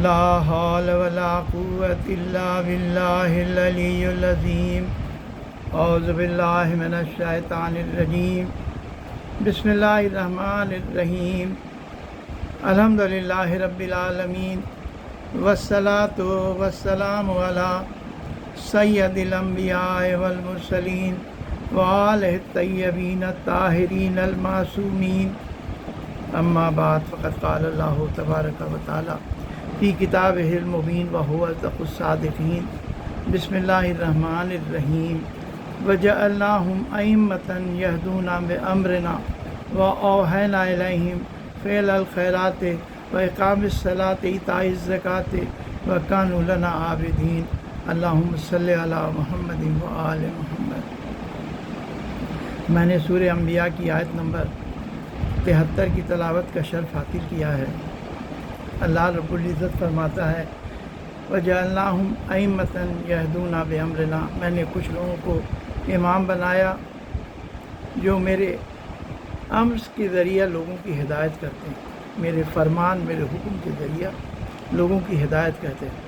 لا حول ولا قوة إلا بالله العلي العظيم اعوذ باللہ من الشیطان الرجیم بسم اللہ الرحمن الرحیم الحمد للہ رب العالمین والصلاة والسلام علی سید الانبیاء والمرسلین وآلہ الطیبین الطاہرین المعصومین اما بعد فقد قال اللہ تبارک و تعالی فی کتابہ المبین وہو اصدق الصادقین بسم اللہ الرحمن الرحیم وَجَعَلْنَاهُمْ أَئِمَّةً يَهْدُونَ بِأَمْرِنَا وَأَوْحَيْنَا إِلَيْهِمْ فِعْلَ الْخَيْرَاتِ وَإِقَامِ الصَّلَاةِ وَإِيتَاءِ الزَّكَاةِ وَكَانُوا لَنَا عَابِدِينَ اللہم صلی علی محمد وآل محمد۔ میں نے سورہ انبیاء کی آیت نمبر 73 کی تلاوت کا شرف حاصل کیا ہے۔ اللہ رب العزت فرماتا ہے وَجَعَلْنَاهُمْ أَئِمَّةً يَهْدُونَ بِأَمْرِنَا، میں نے کچھ لوگوں کو امام بنایا جو میرے امر کے ذریعہ لوگوں کی ہدایت کرتے ہیں، میرے فرمان میرے حکم کے ذریعہ لوگوں کی ہدایت کرتے ہیں۔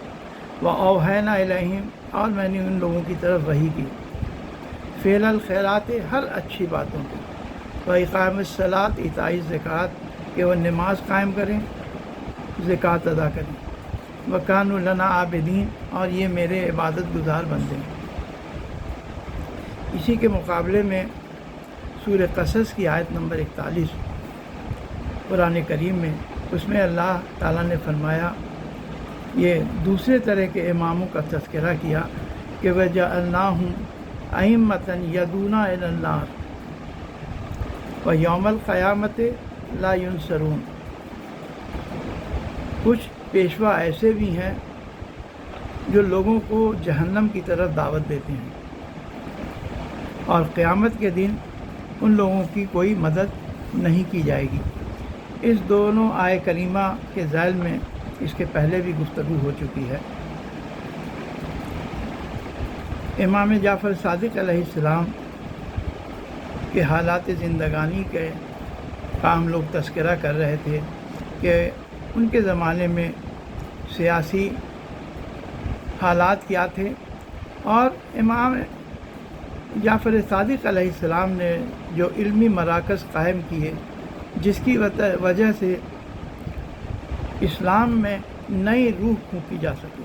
وَأَوْحَيْنَا إِلَيْهِمْ، اور میں نے ان لوگوں کی طرف وحی کی، فعل الخیرات، ہر اچھی باتوں کی، وَإِقَامِ الصَّلَاةِ ایتاء الزَّکَاةِ، کہ وہ نماز قائم کریں، زکوٰۃ ادا کریں، وَكَانُوا لَنَا عَابِدِينَ، اور یہ میرے عبادت گزار بندے ہیں۔ اسی کے مقابلے میں سورہ قصص کی آیت نمبر 41 قرآن کریم میں، اس میں اللہ تعالیٰ نے فرمایا، یہ دوسرے طرح کے اماموں کا تذکرہ کیا کہ وَجَعَلْنَاهُمْ أَئِمَّةً يَدْعُونَ إِلَى النَّارِ وَيَوْمَ الْقِيَامَةِ لَا يُنصَرُونَ۔ کچھ پیشوا ایسے بھی ہیں جو لوگوں کو جہنم کی طرف دعوت دیتے ہیں، اور قیامت کے دن ان لوگوں کی کوئی مدد نہیں کی جائے گی۔ اس دونوں آیے کریمہ کے ذیل میں اس کے پہلے بھی گفتگو ہو چکی ہے۔ امام جعفر صادق علیہ السلام کے حالات زندگانی کا ہم لوگ تذکرہ کر رہے تھے کہ ان کے زمانے میں سیاسی حالات کیا تھے، اور امام جعفر صادق علیہ السلام نے جو علمی مراکز قائم کیے، جس کی وجہ سے اسلام میں نئی روح پھونکی جا سکے۔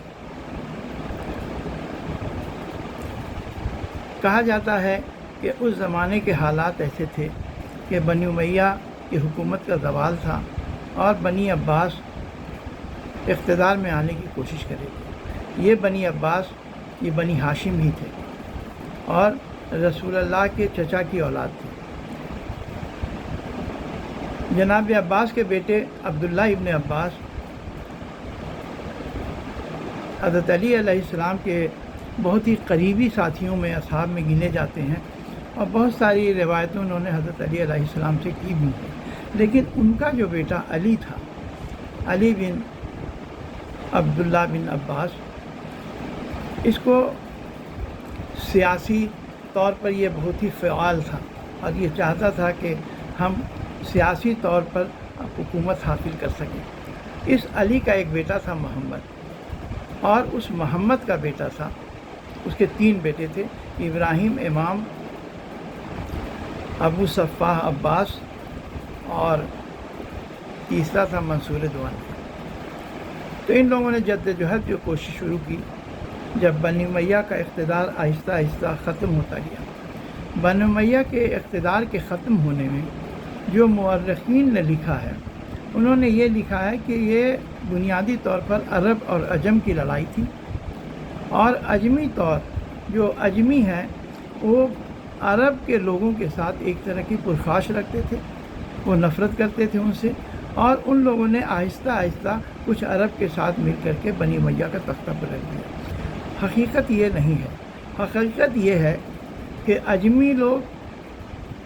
کہا جاتا ہے کہ اس زمانے کے حالات ایسے تھے کہ بنی امیہ کی حکومت کا زوال تھا، اور بنی عباس اقتدار میں آنے کی کوشش کرے تھے۔ یہ بنی عباس یہ بنی ہاشم ہی تھے، اور رسول اللہ کے چچا کی اولاد تھی۔ جناب عباس کے بیٹے عبداللہ ابن عباس حضرت علی علیہ السلام کے بہت ہی قریبی ساتھیوں میں، اصحاب میں گنے جاتے ہیں، اور بہت ساری روایتوں انہوں نے حضرت علی علیہ السلام سے کی بھی ہیں۔ لیکن ان کا جو بیٹا علی تھا، علی بن عبداللہ بن عباس، اس کو سیاسی طور پر یہ بہت ہی فعال تھا، اور یہ چاہتا تھا کہ ہم سیاسی طور پر حکومت حاصل کر سکیں۔ اس علی کا ایک بیٹا تھا محمد، اور اس محمد کا بیٹا تھا، اس کے 3 بیٹے تھے، ابراہیم امام، ابو صفاح عباس، اور تیسرا تھا منصور دوانی۔ تو ان لوگوں نے جدوجہد جو کوشش شروع کی، جب بنی امیہ کا اقتدار آہستہ آہستہ ختم ہوتا گیا۔ بنی امیہ کے اقتدار کے ختم ہونے میں جو مورخین نے لکھا ہے، انہوں نے یہ لکھا ہے کہ یہ بنیادی طور پر عرب اور عجم کی لڑائی تھی، اور عجمی طور جو عجمی ہیں وہ عرب کے لوگوں کے ساتھ ایک طرح کی پرخاش رکھتے تھے، وہ نفرت کرتے تھے ان سے، اور ان لوگوں نے آہستہ آہستہ کچھ عرب کے ساتھ مل کر کے بنی امیہ کا تختہ پلٹ دیا۔ حقیقت یہ نہیں ہے، حقیقت یہ ہے کہ عجمی لوگ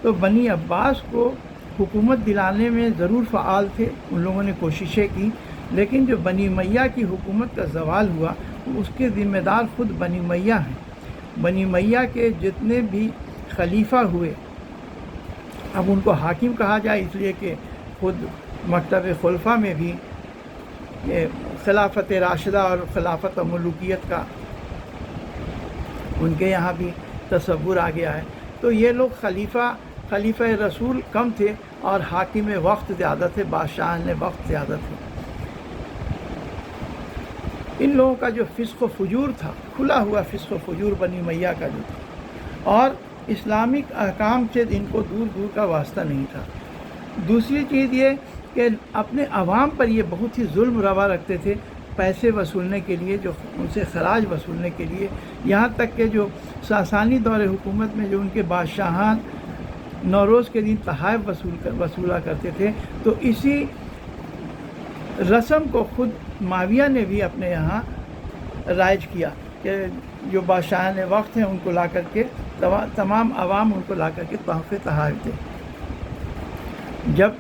تو بنی عباس کو حکومت دلانے میں ضرور فعال تھے، ان لوگوں نے کوششیں کی، لیکن جو بنی امیہ کی حکومت کا زوال ہوا، اس کے ذمہ دار خود بنی امیہ ہیں۔ بنی امیہ کے جتنے بھی خلیفہ ہوئے، اب ان کو حاکم کہا جائے اس لیے کہ خود مکتب خلفہ میں بھی یہ خلافت راشدہ اور خلافت ملوکیت کا ان کے یہاں بھی تصور آ گیا ہے. تو یہ لوگ خلیفہ رسول کم تھے اور حاکم وقت زیادہ تھے، بادشاہ نے وقت زیادہ تھے. ان لوگوں کا جو فسق و فجور تھا، کھلا ہوا فسق و فجور بنی امیہ کا جو تھا، اور اسلامک احکام سے ان کو دور دور کا واسطہ نہیں تھا. دوسری چیز یہ کہ اپنے عوام پر یہ بہت ہی ظلم روا رکھتے تھے، پیسے وصولنے کے لیے، جو ان سے خراج وصولنے کے لیے. یہاں تک کہ جو ساسانی دور حکومت میں جو ان کے بادشاہان نوروز کے دن تحائف وصولا کرتے تھے، تو اسی رسم کو خود معاویہ نے بھی اپنے یہاں رائج کیا کہ جو بادشاہان وقت ہیں ان کو لا کر کے تمام عوام ان کو لا کر کے تحفے تحائف دے. جب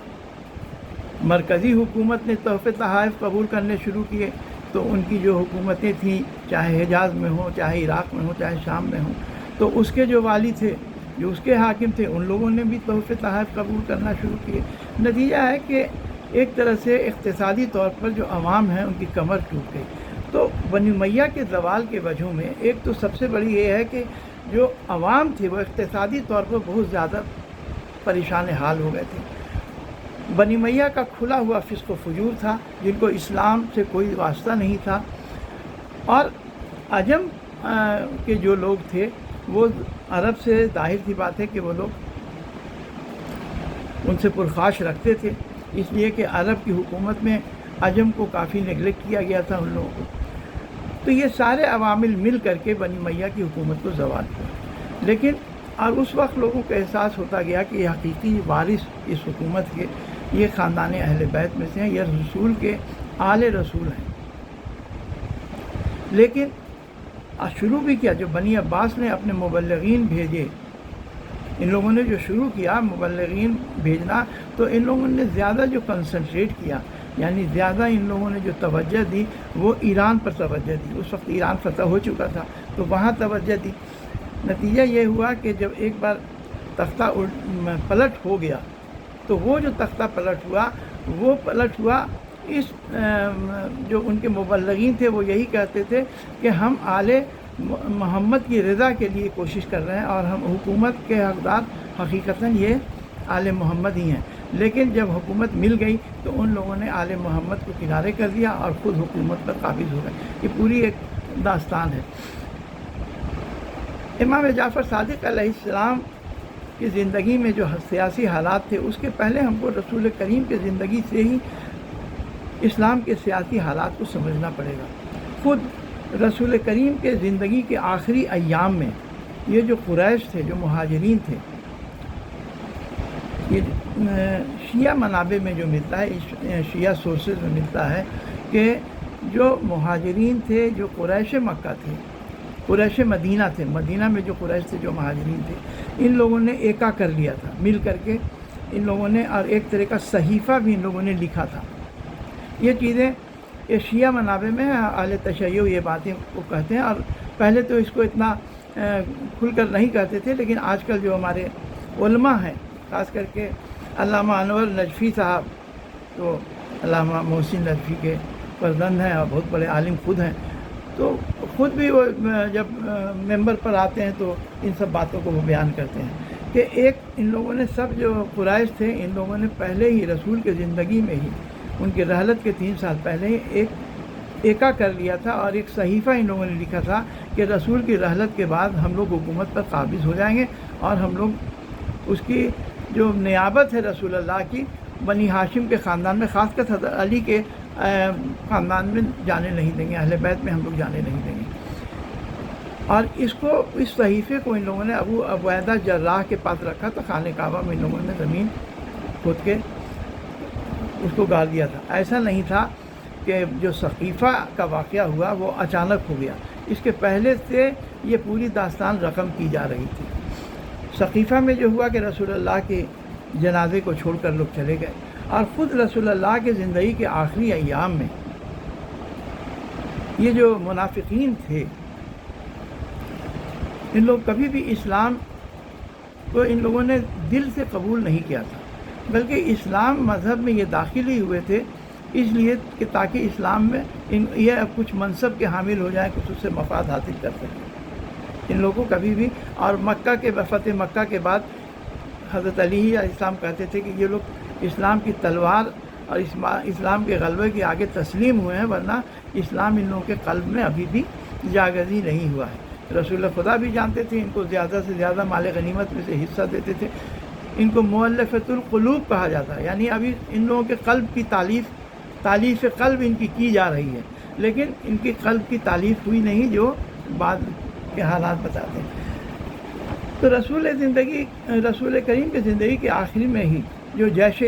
مرکزی حکومت نے تحفے تحائف قبول کرنے شروع کیے تو ان کی جو حکومتیں تھیں، چاہے حجاز میں ہوں، چاہے عراق میں ہوں، چاہے شام میں ہوں، تو اس کے جو والی تھے، جو اس کے حاکم تھے، ان لوگوں نے بھی تحفے تحائف قبول کرنا شروع کیے. نتیجہ ہے کہ ایک طرح سے اقتصادی طور پر جو عوام ہیں ان کی کمر ٹوٹ گئی. تو بنی امیہ کے زوال کے وجہ میں ایک تو سب سے بڑی یہ ہے کہ جو عوام تھے وہ اقتصادی طور پر بہت زیادہ پریشان حال ہو گئے تھے. بنی امیہ کا کھلا ہوا فسق و فجور تھا، جن کو اسلام سے کوئی واسطہ نہیں تھا، اور عجم کے جو لوگ تھے وہ عرب سے ظاہر سی بات ہے کہ وہ لوگ ان سے پرخاش رکھتے تھے، اس لیے کہ عرب کی حکومت میں عجم کو کافی نیگلیکٹ کیا گیا تھا ان لوگوں کو. تو یہ سارے عوامل مل کر کے بنی امیہ کی حکومت کو زوال کیا. لیکن اور اس وقت لوگوں کو احساس ہوتا گیا کہ یہ حقیقی وارث اس حکومت کے یہ خاندان اہل بیت میں سے ہیں، یہ رسول کے آل رسول ہیں. لیکن شروع بھی کیا، جو بنی عباس نے اپنے مبلغین بھیجے، ان لوگوں نے جو شروع کیا مبلغین بھیجنا، تو ان لوگوں نے زیادہ جو کنسنٹریٹ کیا، یعنی زیادہ ان لوگوں نے جو توجہ دی وہ ایران پر توجہ دی. اس وقت ایران فتح ہو چکا تھا تو وہاں توجہ دی. نتیجہ یہ ہوا کہ جب ایک بار تختہ پلٹ ہو گیا تو وہ جو تختہ پلٹ ہوا اس جو ان کے مبلغین تھے وہ یہی کہتے تھے کہ ہم آل محمد کی رضا کے لیے کوشش کر رہے ہیں اور ہم حکومت کے حقدار حقیقتاً یہ آل محمد ہی ہیں. لیکن جب حکومت مل گئی تو ان لوگوں نے آل محمد کو کنارے کر دیا اور خود حکومت پر قابض ہو گئے. یہ پوری ایک داستان ہے. امام جعفر صادق علیہ السلام کی زندگی میں جو سیاسی حالات تھے، اس کے پہلے ہم کو رسول کریم کی زندگی سے ہی اسلام کے سیاسی حالات کو سمجھنا پڑے گا. خود رسول کریم کے زندگی کے آخری ایام میں یہ جو قریش تھے، جو مہاجرین تھے، یہ شیعہ منابع میں جو ملتا ہے، شیعہ سورسز میں ملتا ہے کہ جو مہاجرین تھے، جو قریش مکہ تھے، قریش مدینہ تھے، مدینہ میں جو قریش تھے، جو مہاجرین تھے، ان لوگوں نے ایکا کر لیا تھا مل کر کے ان لوگوں نے، اور ایک طرح کا صحیفہ بھی ان لوگوں نے لکھا تھا. یہ چیزیں یہ شیعہ منابع میں اہل تشیع یہ باتیں کو کہتے ہیں، اور پہلے تو اس کو اتنا کھل کر نہیں کہتے تھے، لیکن آج کل جو ہمارے علماء ہیں، خاص کر کے علامہ انور نجفی صاحب، تو علامہ محسن نجفی کے فرزند ہیں اور بہت بڑے عالم خود ہیں، تو خود بھی وہ جب ممبر پر آتے ہیں تو ان سب باتوں کو وہ بیان کرتے ہیں کہ ایک ان لوگوں نے سب جو قریش تھے، ان لوگوں نے پہلے ہی رسول کے زندگی میں ہی ان کے رحلت کے 3 سال پہلے ہی ایکا کر لیا تھا، اور ایک صحیفہ ان لوگوں نے لکھا تھا کہ رسول کی رحلت کے بعد ہم لوگ حکومت پر قابض ہو جائیں گے، اور ہم لوگ اس کی جو نیابت ہے رسول اللہ کی بنی ہاشم کے خاندان میں، خاص کر حضرت علی کے خاندان میں جانے نہیں دیں گے، اہل بیت میں ہم لوگ جانے نہیں دیں گے. اور اس صحیفے کو ان لوگوں نے ابو عبیدہ جراح کے پاس رکھا تھا. خانہ کعبہ میں ان لوگوں نے زمین کھود کے اس کو گاڑ دیا تھا. ایسا نہیں تھا کہ جو ثقیفہ کا واقعہ ہوا وہ اچانک ہو گیا، اس کے پہلے سے یہ پوری داستان رقم کی جا رہی تھی. ثقیفہ میں جو ہوا کہ رسول اللہ کے جنازے کو چھوڑ کر لوگ چلے گئے، اور خود رسول اللہ کے زندگی کے آخری ایام میں یہ جو منافقین تھے، ان لوگ کبھی بھی اسلام کو ان لوگوں نے دل سے قبول نہیں کیا تھا، بلکہ اسلام مذہب میں یہ داخل ہی ہوئے تھے اس لیے کہ تاکہ اسلام میں یہ اب کچھ منصب کے حامل ہو جائیں، کچھ اس سے مفاد حاصل کر سکیں۔ ان لوگوں کو کبھی بھی، اور مکہ کے فتح مکہ کے بعد حضرت علی علیہ السلام کہتے تھے کہ یہ لوگ اسلام کی تلوار اور اسلام کے غلبے کے آگے تسلیم ہوئے ہیں، ورنہ اسلام ان لوگوں کے قلب میں ابھی بھی جاگزی نہیں ہوا ہے۔ رسول خدا بھی جانتے تھے، ان کو زیادہ سے زیادہ مال غنیمت میں سے حصہ دیتے تھے۔ ان کو مؤلفۃ القلوب کہا جاتا ہے، یعنی ابھی ان لوگوں کے قلب کی تالیف قلب ان کی جا رہی ہے، لیکن ان کی قلب کی تالیف ہوئی نہیں، جو بعد کے حالات بتاتے ہیں۔ تو رسول کریم کی زندگی کے آخری میں ہی جو جیش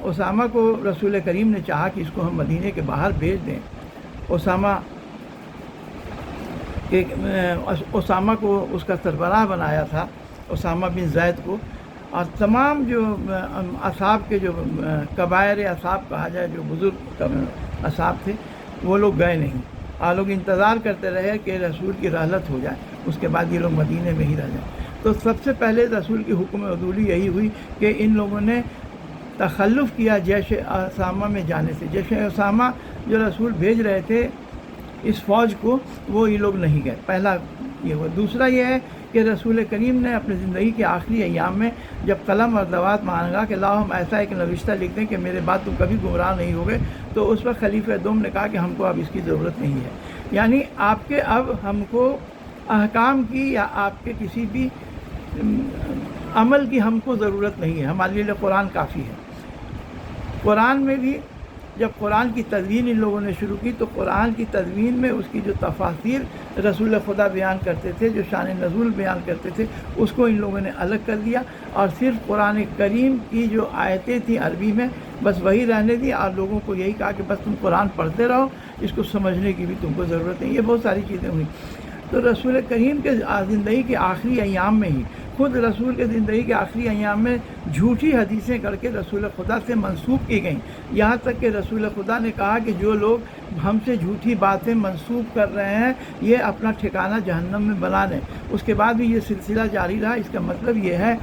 اسامہ کو رسول کریم نے چاہا کہ اس کو ہم مدینے کے باہر بھیج دیں، اسامہ کو اس کا سربراہ بنایا تھا، اسامہ بن زید کو، اور تمام جو اصحاب کے جو کبائر اصحاب کہا جائے، جو بزرگ اصحاب تھے، وہ لوگ گئے نہیں، اور لوگ انتظار کرتے رہے کہ رسول کی رحلت ہو جائے، اس کے بعد یہ لوگ مدینے میں ہی رہ جائیں۔ تو سب سے پہلے رسول کی حکم عدولی یہی ہوئی کہ ان لوگوں نے تخلف کیا جیش اسامہ میں جانے سے۔ جیش اسامہ جو رسول بھیج رہے تھے اس فوج کو، وہ یہ لوگ نہیں گئے، پہلا یہ ہوا۔ دوسرا یہ ہے کہ رسول کریم نے اپنی زندگی کے آخری ایام میں جب قلم اور دوات مانگا کہ لاؤ ہم ایسا ایک نوشتہ لکھ دیں کہ میرے بعد تم کبھی گمراہ نہیں ہوگے، تو اس وقت خلیفہ دوم نے کہا کہ ہم کو اب اس کی ضرورت نہیں ہے، یعنی آپ کے اب ہم کو احکام کی یا آپ کے کسی بھی عمل کی ہم کو ضرورت نہیں ہے، ہمارے لیے قرآن کافی ہے۔ قرآن میں بھی جب قرآن کی تدوین ان لوگوں نے شروع کی، تو قرآن کی تدوین میں اس کی جو تفاصیر رسول خدا بیان کرتے تھے، جو شان نزول بیان کرتے تھے، اس کو ان لوگوں نے الگ کر دیا، اور صرف قرآن کریم کی جو آیتیں تھیں عربی میں بس وہی رہنے دی، اور لوگوں کو یہی کہا کہ بس تم قرآن پڑھتے رہو، اس کو سمجھنے کی بھی تم کو ضرورت نہیں۔ یہ بہت ساری چیزیں ہوئیں۔ تو رسول کریم کے زندگی کے آخری ایام میں ہی، خود رسول کے زندگی کے آخری ایام میں جھوٹی حدیثیں کر کے رسول خدا سے منسوب کی گئیں، یہاں تک کہ رسول خدا نے کہا کہ جو لوگ ہم سے جھوٹی باتیں منسوب کر رہے ہیں یہ اپنا ٹھکانہ جہنم میں بنا لیں۔ اس کے بعد بھی یہ سلسلہ جاری رہا۔ اس کا مطلب یہ ہے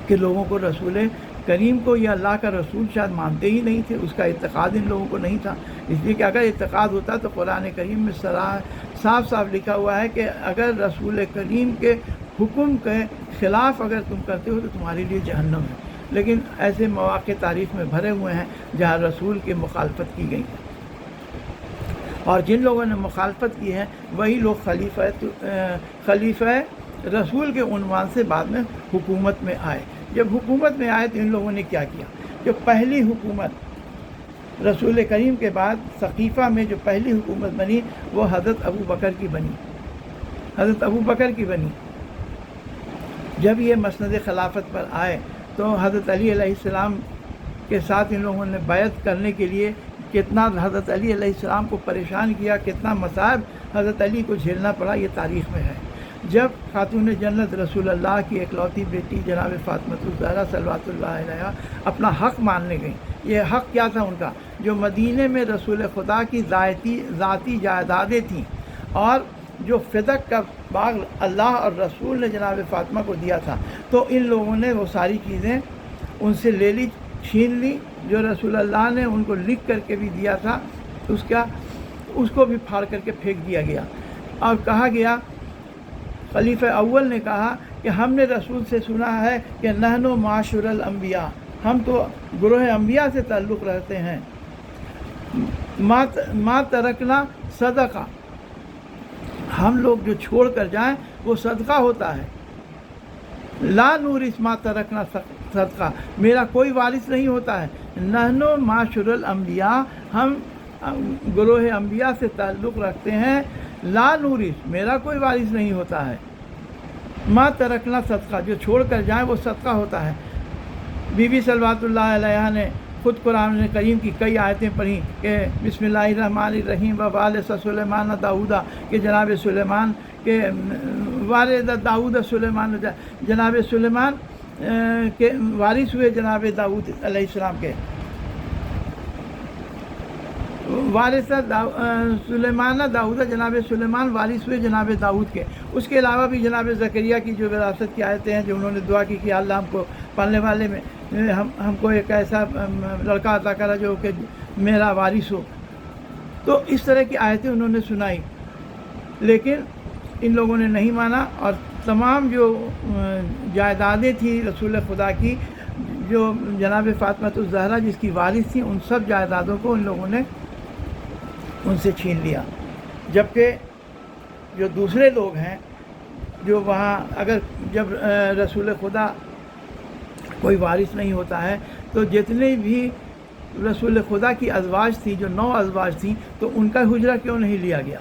کہ لوگوں کو رسول کریم کو یا اللہ کا رسول شاید مانتے ہی نہیں تھے، اس کا اعتقاد ان لوگوں کو نہیں تھا، اس لیے کہ اگر اعتقاد ہوتا تو قرآن کریم میں صاف صاف لکھا ہوا ہے کہ اگر رسول کریم کے حکم کے خلاف اگر تم کرتے ہو تو تمہارے لیے جہنم ہے۔ لیکن ایسے مواقع تاریخ میں بھرے ہوئے ہیں جہاں رسول کی مخالفت کی گئی ہے، اور جن لوگوں نے مخالفت کی ہے وہی لوگ خلیفہ رسول کے عنوان سے بعد میں حکومت میں آئے۔ جب حکومت میں آئے تو ان لوگوں نے کیا کیا؟ جو پہلی حکومت رسول کریم کے بعد ثقیفہ میں جو پہلی حکومت بنی وہ حضرت ابو بکر کی بنی۔ جب یہ مسند خلافت پر آئے تو حضرت علی علیہ السلام کے ساتھ ان لوگوں نے بیعت کرنے کے لیے کتنا حضرت علی علیہ السلام کو پریشان کیا، کتنا مصائب حضرت علی کو جھیلنا پڑا، یہ تاریخ میں ہے۔ جب خاتون جنت رسول اللہ کی اکلوتی بیٹی جناب فاطمہ الزہرا صلوات اللہ علیہا اپنا حق ماننے گئیں، یہ حق کیا تھا ان کا؟ جو مدینے میں رسول خدا کی ذاتی جائیدادیں تھیں، اور جو فدق کا باغ اللہ اور رسول نے جناب فاطمہ کو دیا تھا، تو ان لوگوں نے وہ ساری چیزیں ان سے لے لی، چھین لی۔ جو رسول اللہ نے ان کو لکھ کر کے بھی دیا تھا اس کو بھی پھاڑ کر کے پھینک دیا گیا، اور کہا گیا، خلیفہ اول نے کہا کہ ہم نے رسول سے سنا ہے کہ نحن معاشر الانبیاء، ہم تو گروہ انبیاء سے تعلق رہتے ہیں، ما ترکنا صدقہ، ہم لوگ جو چھوڑ کر جائیں وہ صدقہ ہوتا ہے، لا نورث ما ترکنا صدقہ، میرا کوئی وارث نہیں ہوتا ہے، نحن معاشر الانبیاء، ہم گروہ انبیاء سے تعلق رکھتے ہیں، لا نورث، میرا کوئی وارث نہیں ہوتا ہے، ما ترکنا صدقہ، جو چھوڑ کر جائیں وہ صدقہ ہوتا ہے۔ بی بی صلوات اللہ علیہا نے خود قرآن کریم کی کئی آیتیں پڑھیں کہ بسم اللہ الرحمن الرحیم ووارث سلیمان داؤدا، کہ جناب سلیمان کے وارث داؤد سلیمان، جناب سلیمان کے وارث ہوئے جناب داؤد علیہ السلام کے، وارث سلیمان داؤد، جناب سلیمان وارث ہوئے جناب داؤد کے۔ اس کے علاوہ بھی جناب زکریا کی جو وراثت کی آیتیں ہیں، جو انہوں نے دعا کی کہ اللہ ہم کو پالنے والے میں ہم کو ایک ایسا لڑکا عطا کرا جو کہ میرا وارث ہو. تو اس طرح کی آیتیں انہوں نے سنائی، لیکن ان لوگوں نے نہیں مانا، اور تمام جو جائیدادیں تھیں رسول خدا کی، جو جناب فاطمہ الزہرا جس کی وارث تھیں، ان سب جائیدادوں کو ان لوگوں نے ان سے چھین لیا. جبکہ جو دوسرے لوگ ہیں جو وہاں، اگر جب رسول خدا کوئی وارث نہیں ہوتا ہے تو جتنے بھی رسول خدا کی ازواج تھی، جو 9 ازواج تھیں، تو ان کا حجرہ کیوں نہیں لیا گیا؟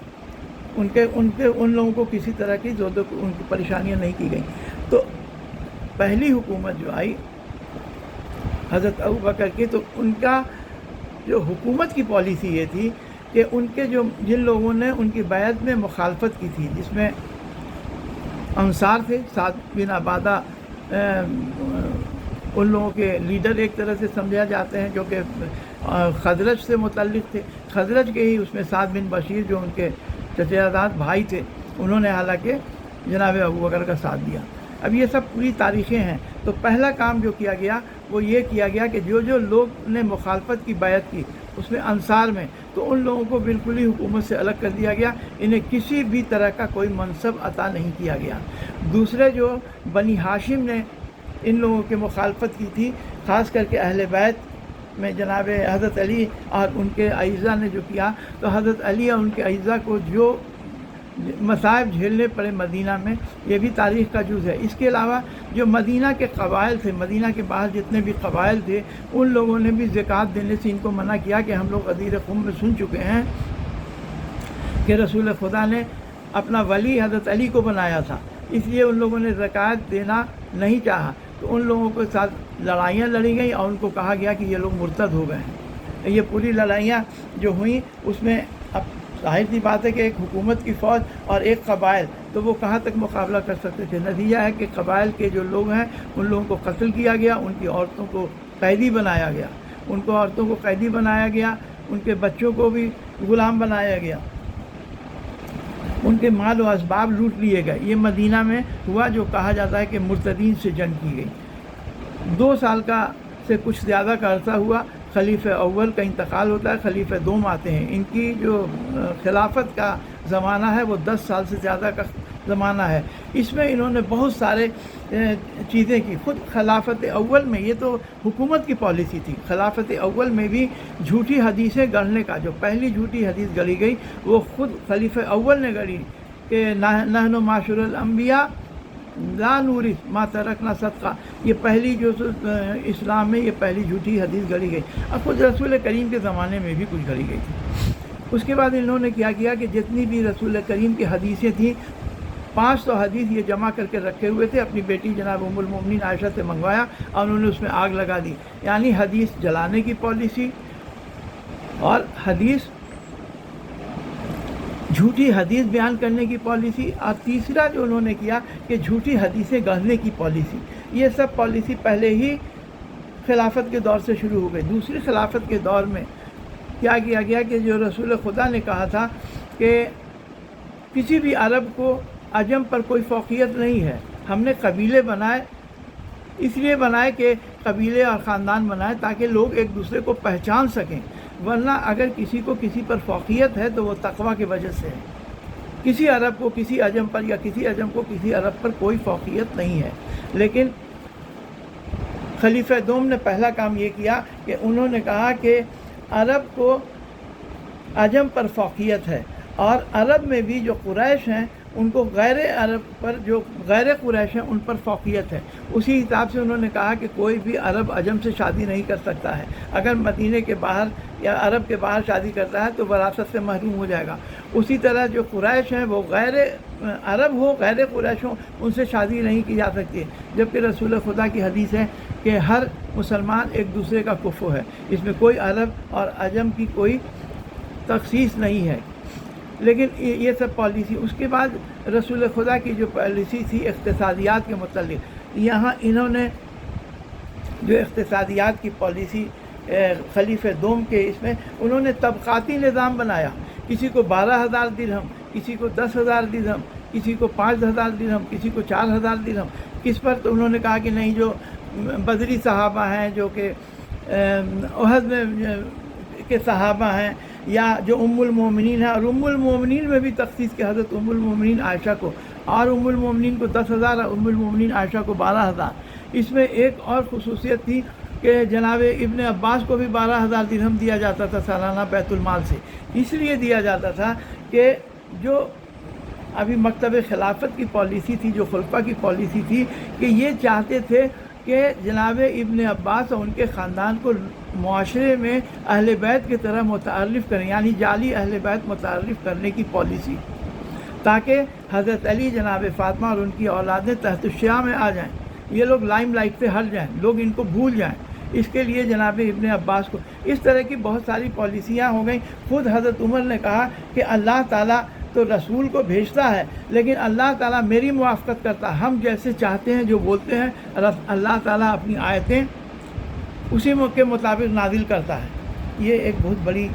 ان لوگوں کو کسی طرح کی ان کی پریشانیاں نہیں کی گئیں. تو پہلی حکومت جو آئی حضرت ابوبکر کی، تو ان کا جو حکومت کی پالیسی یہ تھی کہ ان کے جن لوگوں نے ان کی بیعت میں مخالفت کی تھی، جس میں انصار تھے، سعد بن عبادہ ان لوگوں کے لیڈر ایک طرح سے سمجھا جاتے ہیں، جو کہ خزرج سے متعلق تھے. خزرج کے ہی اس میں سعد بن بشیر جو ان کے چچا زاد بھائی تھے، انہوں نے حالانکہ جناب ابوبکر کا ساتھ دیا. اب یہ سب پوری تاریخیں ہیں. تو پہلا کام جو کیا گیا وہ یہ کیا گیا کہ جو لوگ نے مخالفت کی بیعت کی اس میں انصار میں، تو ان لوگوں کو بالکل ہی حکومت سے الگ کر دیا گیا، انہیں کسی بھی طرح کا کوئی منصب عطا نہیں کیا گیا. دوسرے جو بنی ہاشم نے ان لوگوں کی مخالفت کی تھی، خاص کر کے اہل بیت میں جناب حضرت علی اور ان کے اعزا نے جو کیا، تو حضرت علی اور ان کے اعزا کو جو مصائب جھیلنے پڑے مدینہ میں، یہ بھی تاریخ کا جز ہے. اس کے علاوہ جو مدینہ کے قبائل تھے، مدینہ کے باہر جتنے بھی قبائل تھے، ان لوگوں نے بھی زکوٰۃ دینے سے ان کو منع کیا کہ ہم لوگ غدیر خم میں سن چکے ہیں کہ رسول خدا نے اپنا ولی حضرت علی کو بنایا تھا، اس لیے ان لوگوں نے زکوٰۃ دینا نہیں چاہا. تو ان لوگوں کے ساتھ لڑائیاں لڑی گئیں اور ان کو کہا گیا کہ یہ لوگ مرتد ہو گئے ہیں. یہ پوری لڑائیاں جو ہوئیں اس میں اب ظاہر سی بات ہے کہ ایک حکومت کی فوج اور ایک قبائل، تو وہ کہاں تک مقابلہ کر سکتے تھے. نتیجہ ہے کہ قبائل کے جو لوگ ہیں ان لوگوں کو قتل کیا گیا، ان کی عورتوں کو قیدی بنایا گیا، ان کے بچوں کو بھی غلام بنایا گیا، ان کے مال و اسباب لوٹ لیے گئے. یہ مدینہ میں ہوا، جو کہا جاتا ہے کہ مرتدین سے جنگ کی گئی. 2 سال کا سے کچھ زیادہ کا عرصہ ہوا. خلیفہ اول کا انتقال ہوتا ہے، خلیفہ دوم آتے ہیں. ان کی جو خلافت کا زمانہ ہے وہ 10 سال سے زیادہ کا زمانہ ہے. اس میں انہوں نے بہت سارے چیزیں کی. خود خلافت اول میں، یہ تو حکومت کی پالیسی تھی، خلافت اول میں بھی جھوٹی حدیثیں گڑھنے کا، جو پہلی جھوٹی حدیث گڑھی گئی وہ خود خلیفہ اول نے گڑھی کہ نحن معاشر الانبیاء لا نورث ما ترکنا صدقہ. یہ پہلی جو اسلام میں یہ پہلی جھوٹی حدیث گڑھی گئی. اب خود رسول کریم کے زمانے میں بھی کچھ گڑھی گئی تھی. اس کے بعد انہوں نے کیا کیا کہ جتنی بھی رسول کریم کی حدیثیں تھیں، 500 حدیث یہ جمع کر کے رکھے ہوئے تھے. اپنی بیٹی جناب ام المؤمنین عائشہ سے منگوایا اور انہوں نے اس میں آگ لگا دی. یعنی حدیث جلانے کی پالیسی اور جھوٹی حدیث بیان کرنے کی پالیسی، اور تیسرا جو انہوں نے کیا کہ جھوٹی حدیثیں گڑھنے کی پالیسی. یہ سب پالیسی پہلے ہی خلافت کے دور سے شروع ہو گئی. دوسری خلافت کے دور میں کیا کیا گیا کہ جو رسول خدا نے کہا تھا کہ کسی بھی عرب کو عجم پر کوئی فوقیت نہیں ہے. ہم نے قبیلے بنائے، اس لیے بنائے کہ قبیلے اور خاندان بنائے تاکہ لوگ ایک دوسرے کو پہچان سکیں، ورنہ اگر کسی کو کسی پر فوقیت ہے تو وہ تقویٰ کی وجہ سے ہے. کسی عرب کو کسی عجم پر یا کسی عجم کو کسی عرب پر کوئی فوقیت نہیں ہے. لیکن خلیفہ دوم نے پہلا کام یہ کیا کہ انہوں نے کہا کہ عرب کو عجم پر فوقیت ہے، اور عرب میں بھی جو قریش ہیں ان کو غیر عرب پر، جو غیر قریش ہیں ان پر فوقیت ہے. اسی حساب سے انہوں نے کہا کہ کوئی بھی عرب عجم سے شادی نہیں کر سکتا ہے. اگر مدینے کے باہر یا عرب کے باہر شادی کرتا ہے تو وراثت سے محروم ہو جائے گا. اسی طرح جو قریش ہیں وہ غیر عرب ہو، غیر قریش ہوں، ان سے شادی نہیں کی جا سکتی. جبکہ رسول خدا کی حدیث ہے کہ ہر مسلمان ایک دوسرے کا کفو ہے. اس میں کوئی عرب اور عجم کی کوئی تخصیص نہیں ہے. لیکن یہ سب پالیسی. اس کے بعد رسول خدا کی جو پالیسی تھی اقتصادیات کے متعلق، یہاں انہوں نے جو اقتصادیات کی پالیسی خلیفہ دوم کے، اس میں انہوں نے طبقاتی نظام بنایا. کسی کو 12,000 درہم، کسی کو 10,000 درہم، کسی کو 5,000 درہم، کسی کو 4,000 درہم. کس پر؟ تو انہوں نے کہا کہ نہیں، جو بدری صحابہ ہیں جو کہ احد میں کے صحابہ ہیں یا جو ام المومنین ہیں، اور ام المومنین میں بھی تخصیص کے حضرت ام المومنین عائشہ کو، اور ام المومنین کو 10,000 اور ام المومنین عائشہ کو 12,000۔ اس میں ایک اور خصوصیت تھی کہ جناب ابن عباس کو بھی 12,000 درہم دیا جاتا تھا سالانہ بیت المال سے۔ اس لیے دیا جاتا تھا کہ جو ابھی مکتب خلافت کی پالیسی تھی، جو خلفاء کی پالیسی تھی، کہ یہ چاہتے تھے کہ جناب ابن عباس اور ان کے خاندان کو معاشرے میں اہل بیت کی طرح متعارف کریں، یعنی جعلی اہل بیت متعارف کرنے کی پالیسی، تاکہ حضرت علی، جناب فاطمہ اور ان کی اولادیں تحت الشعاع میں آ جائیں، یہ لوگ لائم لائٹ سے ہٹ جائیں، لوگ ان کو بھول جائیں۔ اس کے لیے جناب ابن عباس کو اس طرح کی بہت ساری پالیسیاں ہو گئیں۔ خود حضرت عمر نے کہا کہ اللہ تعالیٰ تو رسول کو بھیجتا ہے، لیکن اللہ تعالیٰ میری موافقت کرتا ہے، ہم جیسے چاہتے ہیں جو بولتے ہیں، اللہ تعالیٰ اپنی آیتیں اسی کے مطابق نازل کرتا ہے۔ یہ ایک بہت بڑی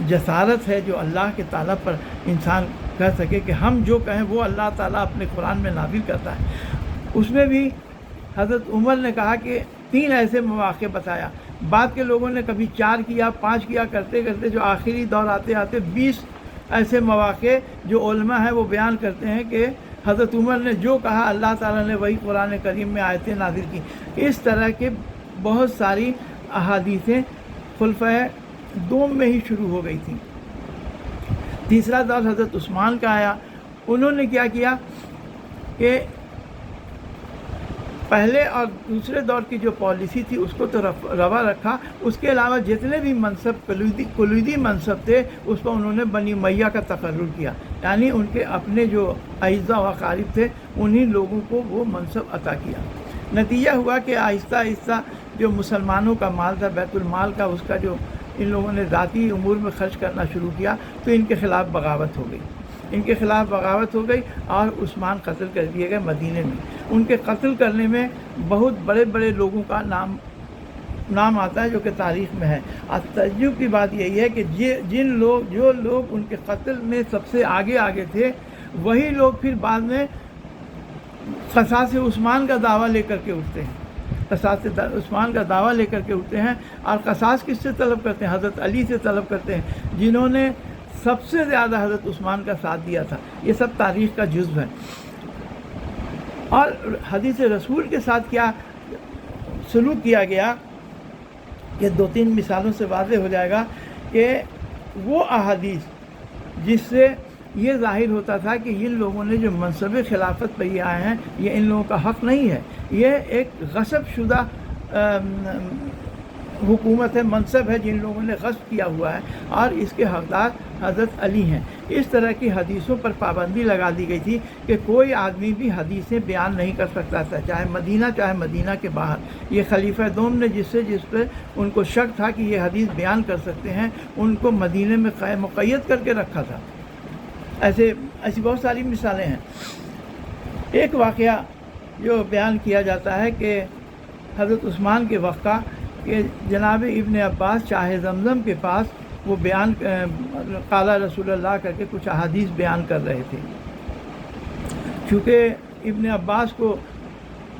جسارت ہے جو اللہ کے تعالیٰ پر انسان کہہ سکے کہ ہم جو کہیں وہ اللہ تعالیٰ اپنے قرآن میں نازل کرتا ہے۔ اس میں بھی حضرت عمر نے کہا کہ 3 ایسے مواقع بتایا، بعد کے لوگوں نے کبھی 4 کیا، 5 کیا، کرتے کرتے جو آخری دور آتے آتے 20 ایسے مواقع جو علماء ہیں وہ بیان کرتے ہیں کہ حضرت عمر نے جو کہا اللہ تعالیٰ نے وہی قرآن کریم میں آیتیں نازل کی۔ اس طرح کے بہت ساری احادیثیں خلفائے دوم میں ہی شروع ہو گئی تھیں۔ تیسرا دور حضرت عثمان کا آیا، انہوں نے کیا کیا کہ پہلے اور دوسرے دور کی جو پالیسی تھی اس کو تو روا رکھا، اس کے علاوہ جتنے بھی منصب کلیدی منصب تھے اس پر انہوں نے بنی امیہ کا تقرر کیا، یعنی ان کے اپنے جو اعزا و اقارب تھے انہی لوگوں کو وہ منصب عطا کیا۔ نتیجہ ہوا کہ آہستہ آہستہ جو مسلمانوں کا مال تھا، بیت المال کا، اس کا جو ان لوگوں نے ذاتی امور میں خرچ کرنا شروع کیا تو ان کے خلاف بغاوت ہو گئی، ان کے خلاف بغاوت ہو گئی اور عثمان قتل کر دیے گئے مدینے میں۔ ان کے قتل کرنے میں بہت بڑے بڑے لوگوں کا نام آتا ہے جو کہ تاریخ میں ہے۔ اور تعجب کی بات یہی ہے کہ جو لوگ ان کے قتل میں سب سے آگے تھے وہی لوگ پھر بعد میں قصاص عثمان کا دعویٰ لے کر کے اٹھتے ہیں، قصاص عثمان کا دعویٰ لے کر کے اٹھتے ہیں، اور قصاص کس سے طلب کرتے ہیں؟ حضرت علی سے طلب کرتے ہیں، جنہوں نے سب سے زیادہ حضرت عثمان کا ساتھ دیا تھا۔ یہ سب تاریخ کا جزو ہے۔ اور حدیث رسول کے ساتھ کیا سلوک کیا گیا کہ 2-3 مثالوں سے واضح ہو جائے گا کہ وہ احادیث جس سے یہ ظاہر ہوتا تھا کہ ان لوگوں نے جو منصب خلافت پہ یہ آئے ہیں یہ ان لوگوں کا حق نہیں ہے، یہ ایک غصب شدہ حکومت ہے، منصب ہے جن لوگوں نے غصب کیا ہوا ہے، اور اس کے حقدار حضرت علی ہیں۔ اس طرح کی حدیثوں پر پابندی لگا دی گئی تھی کہ کوئی آدمی بھی حدیثیں بیان نہیں کر سکتا تھا، چاہے مدینہ کے باہر۔ یہ خلیفہ دوم نے جس پہ ان کو شک تھا کہ یہ حدیث بیان کر سکتے ہیں، ان کو مدینے میں مقید کر کے رکھا تھا۔ ایسی بہت ساری مثالیں ہیں۔ ایک واقعہ جو بیان کیا جاتا ہے کہ حضرت عثمان کے وقت کا، کہ جناب ابن عباس چاہے زمزم کے پاس وہ بیان قال رسول اللہ کر کے کچھ احادیث بیان کر رہے تھے۔ چونکہ ابن عباس کو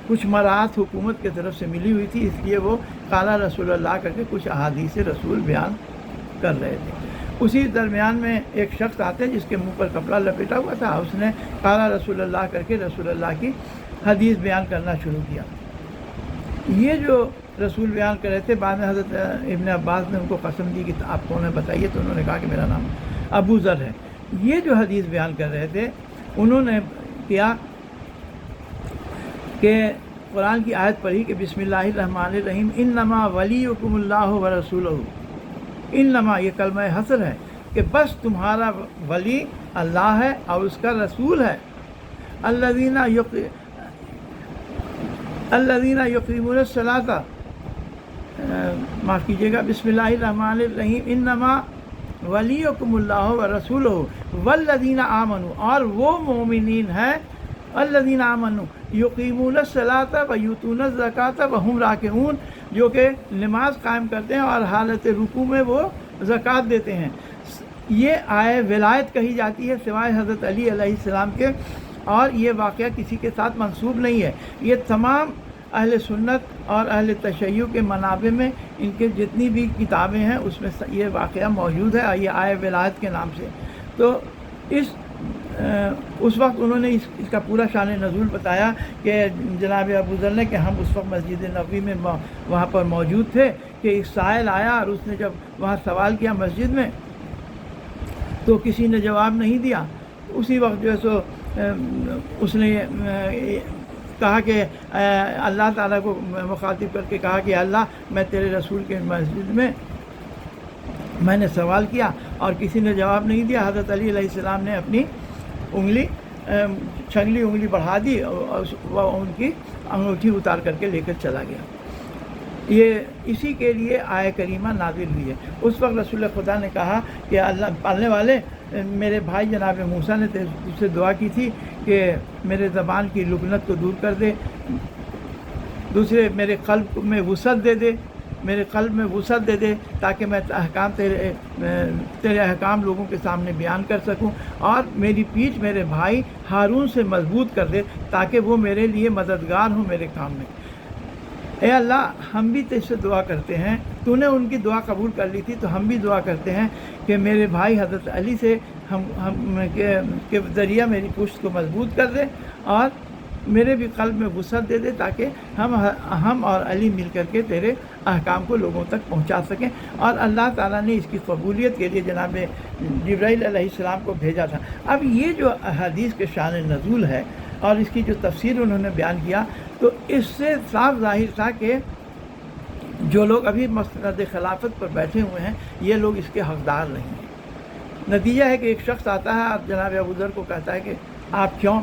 کچھ مراعات حکومت کی طرف سے ملی ہوئی تھی، اس لیے وہ قال رسول اللہ کر کے کچھ احادیث رسول بیان کر رہے تھے۔ اسی درمیان میں ایک شخص آتے جس کے منہ پر کپڑا لپیٹا ہوا تھا، اس نے قال رسول اللہ کر کے رسول اللہ کی حدیث بیان کرنا شروع کیا۔ یہ جو رسول بیان کر رہے تھے، بعد میں حضرت ابن عباس نے ان کو قسم دی کہ آپ کون ہیں بتائیے، تو انہوں نے کہا کہ میرا نام ابو ذر ہے۔ یہ جو حدیث بیان کر رہے تھے انہوں نے کیا کہ قرآن کی آیت پڑھی کہ بسم اللہ الرحمن الرحیم انما ولیکم اللہ ورسولہ۔ انما یہ کلمہ حصر ہے کہ بس تمہارا ولی اللہ ہے اور اس کا رسول ہے۔ الذین یقیمون الصلاۃ، معاف کیجیے گا، بسم اللہ الرحمن الرحیم انما ولیکم اللہ ورسولہ والذین آمنوا، اور وہ مومنین ہیں الذین آمنوا یقیمون الصلاۃ ویؤتون الزکاۃ وہم راکعون، جو کہ نماز قائم کرتے ہیں اور حالت رکوع میں وہ زکوٰۃ دیتے ہیں۔ یہ آئے ولایت کہی جاتی ہے سوائے حضرت علی علیہ السلام کے، اور یہ واقعہ کسی کے ساتھ منسوب نہیں ہے۔ یہ تمام اہل سنت اور اہل تشیع کے منابع میں ان کے جتنی بھی کتابیں ہیں اس میں یہ واقعہ موجود ہے، یہ آئے ولایت کے نام سے۔ تو اس وقت انہوں نے اس کا پورا شان نزول بتایا کہ جناب ابو ذر نے کہ ہم اس وقت مسجد نبوی میں وہاں پر موجود تھے کہ ایک سائل آیا اور اس نے جب وہاں سوال کیا مسجد میں تو کسی نے جواب نہیں دیا۔ اسی وقت جو ہے سو اس نے کہا کہ اللہ تعالیٰ کو مخاطب کر کے کہا کہ اللہ میں تیرے رسول کے مسجد میں نے سوال کیا اور کسی نے جواب نہیں دیا۔ حضرت علی علیہ السلام نے اپنی انگلی چھنگلی انگلی بڑھا دی اور ان کی انگوٹھی اتار کر کے لے کر چلا گیا۔ یہ اسی کے لیے آیہ کریمہ نازل ہوئی ہے۔ اس وقت رسول خدا نے کہا کہ اللہ پالنے والے میرے بھائی جناب موسیٰ نے اس سے دعا کی تھی کہ میرے زبان کی لکنت کو دور کر دے، دوسرے میرے قلب میں وسعت دے دے، میرے قلب میں وسعت دے دے تاکہ میں تیرے احکام لوگوں کے سامنے بیان کر سکوں، اور میری پیٹھ میرے بھائی ہارون سے مضبوط کر دے تاکہ وہ میرے لیے مددگار ہوں میرے کام میں۔ اے اللہ ہم بھی تجھ سے دعا کرتے ہیں، تو نے ان کی دعا قبول کر لی تھی تو ہم بھی دعا کرتے ہیں کہ میرے بھائی حضرت علی سے کے ذریعہ میری پشت کو مضبوط کر دے اور میرے بھی قلب میں وسعت دے دے تاکہ ہم اور علی مل کر کے تیرے احکام کو لوگوں تک پہنچا سکیں۔ اور اللہ تعالیٰ نے اس کی قبولیت کے لیے جناب جبرائیل علیہ السلام کو بھیجا تھا۔ اب یہ جو حدیث کے شان نزول ہے اور اس کی جو تفسیر انہوں نے بیان کیا تو اس سے صاف ظاہر تھا کہ جو لوگ ابھی مسند خلافت پر بیٹھے ہوئے ہیں یہ لوگ اس کے حقدار نہیں ہیں۔ نتیجہ ہے کہ ایک شخص آتا ہے اور جناب ابو ذر کو کہتا ہے کہ آپ کیوں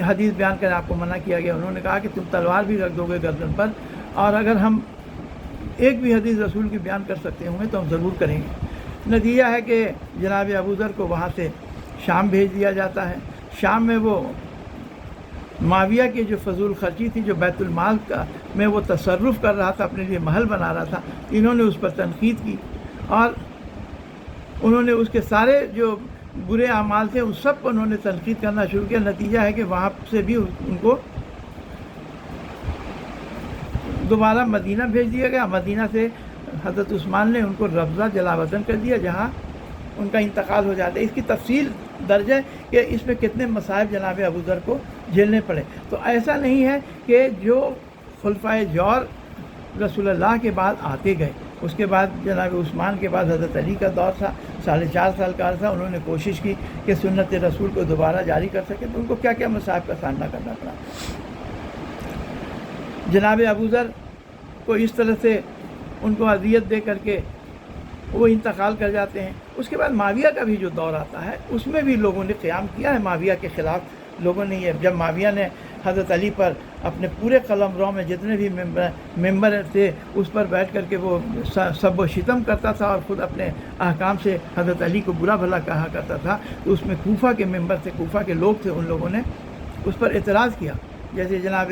حدیث بیان کریں، آپ کو منع کیا گیا۔ انہوں نے کہا کہ تم تلوار بھی رکھ دو گے گردن پر، اور اگر ہم ایک بھی حدیث رسول کی بیان کر سکتے ہوں گے تو ہم ضرور کریں گے۔ نتیجہ ہے کہ جناب ابو ذر کو وہاں سے شام بھیج دیا جاتا ہے۔ شام میں وہ معاویہ کی جو فضول خرچی تھی، جو بیت المال کا میں وہ تصرف کر رہا تھا، اپنے لیے محل بنا رہا تھا، انہوں نے اس پر تنقید کی اور انہوں نے اس کے سارے جو برے اعمال تھے اس سب کو انہوں نے تنقید کرنا شروع کیا۔ نتیجہ ہے کہ وہاں سے بھی ان کو دوبارہ مدینہ بھیج دیا گیا۔ مدینہ سے حضرت عثمان نے ان کو ربضہ جلا وطن کر دیا جہاں ان کا انتقال ہو جاتا ہے۔ اس کی تفصیل درج ہے کہ اس میں کتنے مصائب جناب ابو ذر کو جھیلنے پڑے۔ تو ایسا نہیں ہے کہ جو خلفائے جور رسول اللہ کے بعد آتے گئے، اس کے بعد جناب عثمان کے بعد حضرت علی کا دور تھا، 4.5 سال کا عرصہ انہوں نے کوشش کی کہ سنت رسول کو دوبارہ جاری کر سکے، تو ان کو کیا کیا مصائب کا سامنا کرنا پڑا۔ جناب ابو ذر کو اس طرح سے ان کو اذیت دے کر کے وہ انتقال کر جاتے ہیں۔ اس کے بعد معاویہ کا بھی جو دور آتا ہے اس میں بھی لوگوں نے قیام کیا ہے معاویہ کے خلاف۔ لوگوں نے یہ جب معاویہ نے حضرت علی پر اپنے پورے قلم رو میں جتنے بھی ممبر تھے اس پر بیٹھ کر کے وہ سب و شتم کرتا تھا اور خود اپنے احکام سے حضرت علی کو برا بھلا کہا کرتا تھا، تو اس میں کوفہ کے ممبر تھے، کوفہ کے لوگ تھے، ان لوگوں نے اس پر اعتراض کیا۔ جیسے جناب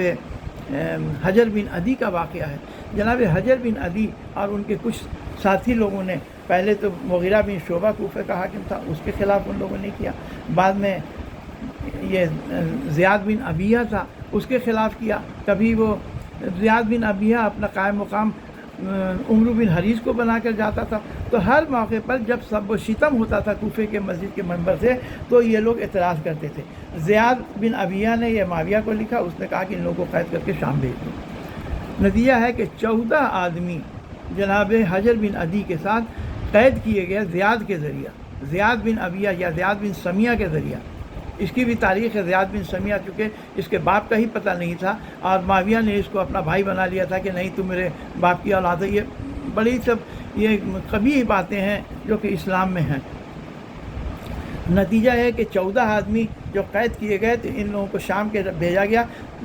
حجر بن عدی کا واقعہ ہے۔ جناب حجر بن عدی اور ان کے کچھ ساتھی لوگوں نے، پہلے تو مغیرہ بن شعبہ کوفہ کا حاکم تھا، اس کے خلاف ان لوگوں نے کیا، بعد میں یہ زیاد بن ابیہ تھا، اس کے خلاف کیا۔ کبھی وہ زیاد بن ابیہ اپنا قائم مقام عمرو بن حریث کو بنا کر جاتا تھا۔ تو ہر موقع پر جب سب و شتم ہوتا تھا کوفے کے مسجد کے منبر سے تو یہ لوگ اعتراض کرتے تھے۔ زیاد بن ابیہ نے یہ معاویہ کو لکھا، اس نے کہا کہ ان لوگوں کو قید کر کے شام بھیج دو۔ نتیجہ ہے کہ 14 آدمی جناب حجر بن عدی کے ساتھ قید کیے گئے زیاد کے ذریعہ، زیاد بن ابیہ یا زیاد بن سمیہ کے ذریعہ۔ اس کی بھی تاریخ ہے، زیاد بن سمیہ، چونکہ اس کے باپ کا ہی پتہ نہیں تھا اور معاویہ نے اس کو اپنا بھائی بنا لیا تھا کہ نہیں تم میرے باپ کی اولاد ہے۔ یہ بڑی سب یہ قبیح باتیں ہیں جو کہ اسلام میں ہیں۔ نتیجہ ہے کہ 14 آدمی جو قید کیے گئے تو ان لوگوں کو شام کے بھیجا گیا،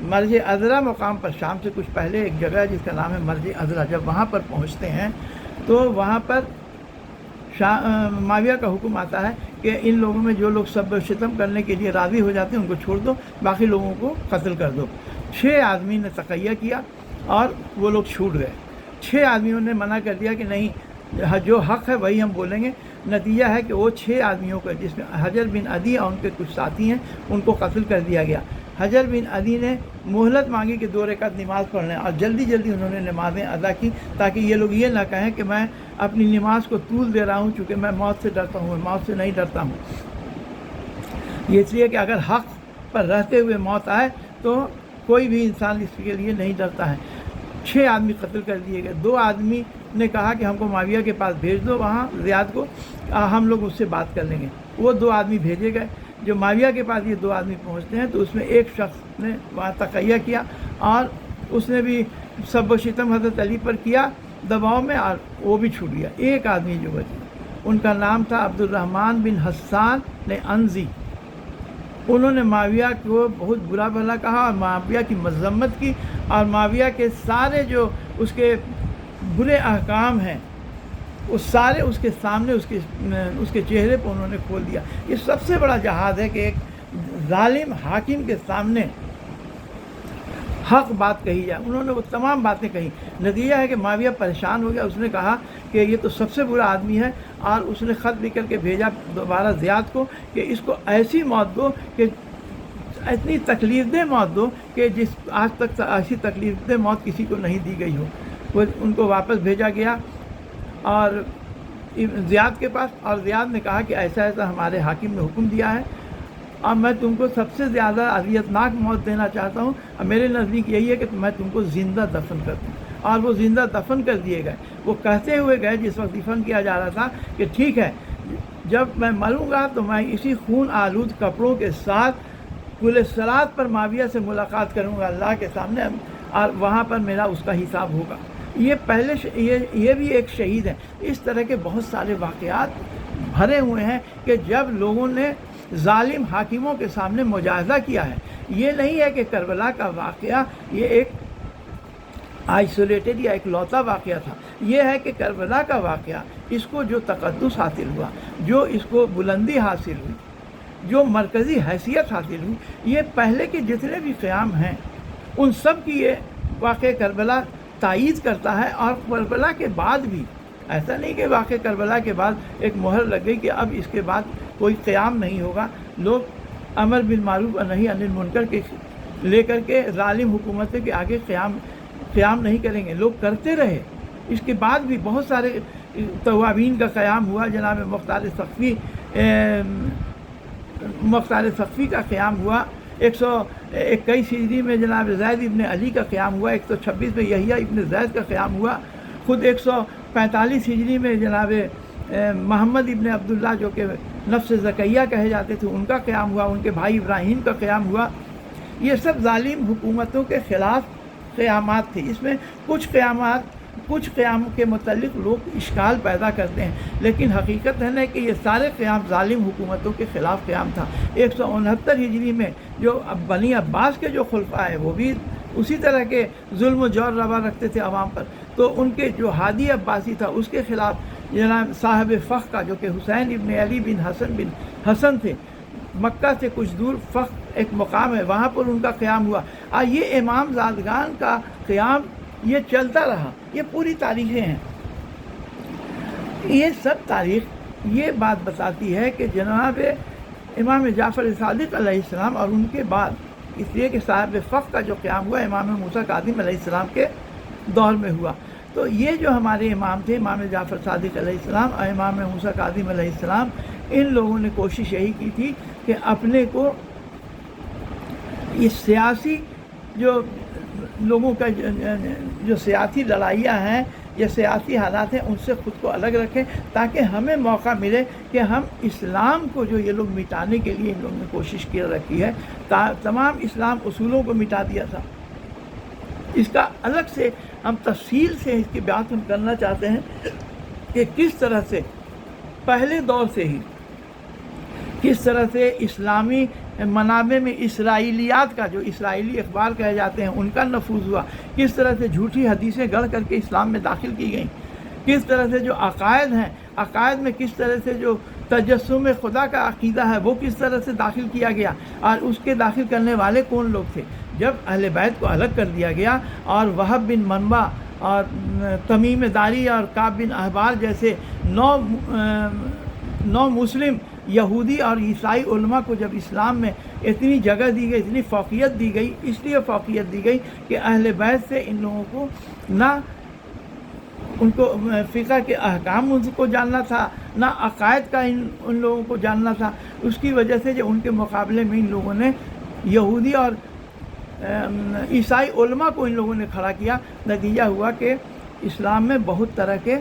مرج عذرا مقام پر، شام سے کچھ پہلے ایک جگہ ہے جس کا نام ہے مرج عذرا۔ جب وہاں پر پہنچتے ہیں تو وہاں پر معاویہ کا حکم آتا ہے کہ ان لوگوں میں جو لوگ سب و شتم کرنے کے لیے راضی ہو جاتے ہیں ان کو چھوڑ دو، باقی لوگوں کو قتل کر دو۔ 6 آدمی نے تقیہ کیا اور وہ لوگ چھوٹ گئے۔ 6 آدمیوں نے منع کر دیا کہ نہیں، جو حق ہے وہی ہم بولیں گے۔ نتیجہ ہے کہ وہ 6 آدمیوں کا، جس میں حجر بن عدی اور ان کے کچھ ساتھی ہیں، ان کو قتل کر دیا گیا۔ حجر بن عدی نے مہلت مانگی کہ 2 رکعت نماز پڑھ لیں، اور جلدی جلدی انہوں نے نمازیں ادا کی تاکہ یہ لوگ یہ نہ کہیں کہ میں اپنی نماز کو طول دے رہا ہوں چونکہ میں موت سے ڈرتا ہوں، موت سے نہیں ڈرتا ہوں۔ یہ اس لیے کہ اگر حق پر رہتے ہوئے موت آئے تو کوئی بھی انسان اس کے لیے نہیں ڈرتا ہے۔ 6 آدمی قتل کر دیے گئے۔ 2 آدمی نے کہا کہ ہم کو معاویہ کے پاس بھیج دو، وہاں زیاد کو، ہم لوگ اس سے بات کر لیں گے۔ وہ 2 آدمی بھیجے گئے۔ جو معاویہ کے پاس یہ 2 آدمی پہنچتے ہیں تو اس میں ایک شخص نے وہاں تقیہ کیا اور اس نے بھی سب و شتم حضرت علی پر کیا دباؤ میں، اور وہ بھی چھوٹ گیا۔ ایک آدمی جو بچا ان کا نام تھا عبد الرحمن بن حسان انزی۔ انہوں نے معاویہ کو بہت برا بھلا کہا اور معاویہ کی مذمت کی، اور معاویہ کے سارے جو اس کے برے احکام ہیں وہ سارے اس کے سامنے اس کے چہرے پر انہوں نے کھول دیا۔ یہ سب سے بڑا جہاد ہے کہ ایک ظالم حاکم کے سامنے حق بات کہی جائے۔ انہوں نے وہ تمام باتیں کہی۔ نتیجہ ہے کہ معاویہ پریشان ہو گیا۔ اس نے کہا کہ یہ تو سب سے برا آدمی ہے، اور اس نے خط لکھ کر کے بھیجا دوبارہ زیاد کو کہ اس کو ایسی موت دو، کہ اتنی تکلیف دہ موت دو کہ جس آج تک ایسی تکلیف دہ موت کسی کو نہیں دی گئی ہو۔ وہ ان کو واپس بھیجا گیا اور زیاد کے پاس، اور زیاد نے کہا کہ ایسا ایسا ہمارے حاکم نے حکم دیا ہے، اور میں تم کو سب سے زیادہ اذیتناک موت دینا چاہتا ہوں، اور میرے نزدیک یہی ہے کہ میں تم کو زندہ دفن کر دوں۔ اور وہ زندہ دفن کر دیے گئے۔ وہ کہتے ہوئے گئے جس وقت دفن کیا جا رہا تھا کہ ٹھیک ہے، جب میں مروں گا تو میں اسی خون آلود کپڑوں کے ساتھ پل صراط پر معاویہ سے ملاقات کروں گا اللہ کے سامنے، اور وہاں پر میرا اس کا حساب ہوگا۔ یہ پہلے یہ بھی ایک شہید ہے۔ اس طرح کے بہت سارے واقعات بھرے ہوئے ہیں کہ جب لوگوں نے ظالم حاکموں کے سامنے مجاہدہ کیا ہے۔ یہ نہیں ہے کہ کربلا کا واقعہ یہ ایک آئسولیٹڈ یا ایک لوتا واقعہ تھا۔ یہ ہے کہ کربلا کا واقعہ، اس کو جو تقدس حاصل ہوا، جو اس کو بلندی حاصل ہوئی، جو مرکزی حیثیت حاصل ہوئی، یہ پہلے کے جتنے بھی قیام ہیں ان سب کی یہ واقعہ کربلا تائید کرتا ہے۔ اور کربلا کے بعد بھی ایسا نہیں کہ واقعہ کربلا کے بعد ایک مہر لگ گئی کہ اب اس کے بعد کوئی قیام نہیں ہوگا، لوگ امر بالمعروف اور نہی عن المنکر کے لے کر کے ظالم حکومتوں کے آگے قیام نہیں کریں گے، لوگ کرتے رہے۔ اس کے بعد بھی بہت سارے توابین کا قیام ہوا، جناب مختار ثقفی کا قیام ہوا، 121 ہجری میں جناب زید ابن علی کا قیام ہوا، 126 میں یحییٰ ابن زید کا قیام ہوا، خود 145 ہجری میں جناب محمد ابن عبداللہ جو کہ نفس زکیہ کہے جاتے تھے ان کا قیام ہوا، ان کے بھائی ابراہیم کا قیام ہوا۔ یہ سب ظالم حکومتوں کے خلاف قیامات تھے۔ اس میں کچھ قیام کے متعلق لوگ اشکال پیدا کرتے ہیں، لیکن حقیقت ہے نا کہ یہ سارے قیام ظالم حکومتوں کے خلاف قیام تھا۔ 169 ہجری میں جو بنی عباس کے جو خلفاء ہیں وہ بھی اسی طرح کے ظلم و جور روا رکھتے تھے عوام پر، تو ان کے جو ہادی عباسی تھا اس کے خلاف جناب صاحب فخ کا جو کہ حسین ابن علی بن حسن تھے، مکہ سے کچھ دور فخ ایک مقام ہے، وہاں پر ان کا قیام ہوا۔ اور یہ امام زادگان کا قیام یہ چلتا رہا۔ یہ پوری تاریخیں ہیں۔ یہ سب تاریخ یہ بات بتاتی ہے کہ جناب امام جعفر صادق علیہ السلام اور ان کے بعد، اس لیے کہ صاحب فخ کا جو قیام ہوا امام موسیٰ کاظم علیہ السلام کے دور میں ہوا، تو یہ جو ہمارے امام تھے امام جعفر صادق علیہ السلام اور امام موسیٰ کاظم علیہ السلام، ان لوگوں نے کوشش یہی کی تھی کہ اپنے کو یہ سیاسی جو لوگوں کا جو سیاسی لڑائیاں ہیں یا سیاسی حالات ہیں ان سے خود کو الگ رکھیں، تاکہ ہمیں موقع ملے کہ ہم اسلام کو جو یہ لوگ مٹانے کے لیے ان لوگوں نے کوشش کی رکھی ہے، تمام اسلام اصولوں کو مٹا دیا تھا۔ اس کا الگ سے ہم تفصیل سے اس کی بات ہم کرنا چاہتے ہیں کہ کس طرح سے پہلے دور سے ہی کس طرح سے اسلامی منابع میں اسرائیلیات کا، جو اسرائیلی اخبار کہے جاتے ہیں، ان کا نفوذ ہوا، کس طرح سے جھوٹی حدیثیں گڑھ کر کے اسلام میں داخل کی گئیں، کس طرح سے جو عقائد ہیں، عقائد میں کس طرح سے جو تجسم خدا کا عقیدہ ہے وہ کس طرح سے داخل کیا گیا، اور اس کے داخل کرنے والے کون لوگ تھے۔ جب اہل بیت کو الگ کر دیا گیا اور وہب بن منبع اور تمیم داری اور کعب بن احبار جیسے 9 نو مسلم یہودی اور عیسائی علماء کو جب اسلام میں اتنی جگہ دی گئی، اتنی فوقیت دی گئی، اس لیے فوقیت دی گئی کہ اہل بیت سے ان لوگوں کو نہ ان کو فقہ کے احکام ان کو جاننا تھا، نہ عقائد کا ان لوگوں کو جاننا تھا۔ اس کی وجہ سے جو ان کے مقابلے میں ان لوگوں نے یہودی اور عیسائی علماء کو ان لوگوں نے کھڑا کیا۔ نتیجہ ہوا کہ اسلام میں بہت طرح کے